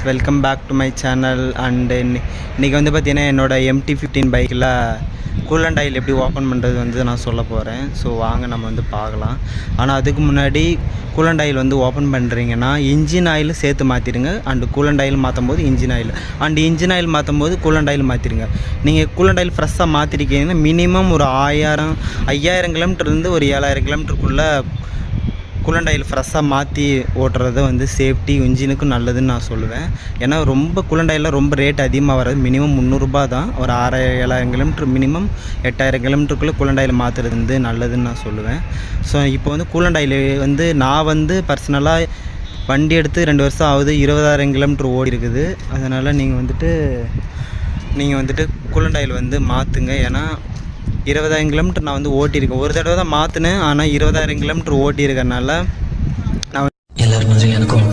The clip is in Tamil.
Welcome back to my channel. And இன்றைக்கி வந்து பார்த்திங்கன்னா என்னோடய MT-15 பைக்கில் கூலண்ட் ஆயில் எப்படி ஓப்பன் பண்ணுறது வந்து நான் சொல்ல போகிறேன். ஸோ வாங்க நம்ம வந்து பார்க்கலாம். ஆனால் அதுக்கு முன்னாடி கூலண்ட் ஆயில் வந்து ஓப்பன் பண்ணுறீங்கன்னா இன்ஜின் ஆயில் சேர்த்து மாற்றிடுங்க. அண்டு கூலண்ட் ஆயில் மாற்றும் போது இன்ஜின் ஆயில் இன்ஜின் ஆயில் மாற்றும் போது கூலண்ட் ஆயில் மாற்றிடுங்க. நீங்கள் கூலண்ட் ஆயில் ஃப்ரெஷ்ஷாக மாற்றிருக்கீங்கன்னா மினிமம் ஒரு 5000 கிலோமீட்டர்லேருந்து ஒரு 7000 கிலோமீட்டருக்குள்ளே கூலண்ட் ஆயில் ஃப்ரெஷ்ஷாக மாற்றி ஓட்டுறது வந்து சேஃப்டி இன்ஜினுக்கும் நல்லதுன்னு நான் சொல்லுவேன். ஏன்னா ரொம்ப கூலண்ட் ஆயிலில் ரொம்ப ரேட் அதிகமாக வராது. மினிமம் 300 தான். ஒரு 6000-7000 கிலோமீட்டர் மினிமம் 8000 கிலோமீட்டருக்குள்ளே கூலண்ட் ஆயில் மாற்றுறது வந்து நல்லதுன்னு நான் சொல்லுவேன். ஸோ இப்போ வந்து கூலண்ட் ஆயில் வந்து நான் வந்து பர்சனலாக வண்டி எடுத்து 2 வருஷம் ஆகுது. 20000 கிலோமீட்டர் ஓடி இருக்குது. அதனால் நீங்கள் வந்துட்டு கூலண்ட் ஆயில் வந்து மாற்றுங்க. ஏன்னா 20000 கிலோமீட்டர் நான் வந்து ஓட்டியிருக்கேன். ஒரு தடவை தான் மாற்றினேன். ஆனால் 20000 கிலோமீட்டர் ஓட்டியிருக்கனால நான் எல்லாரும் மாதிரி எனக்கும்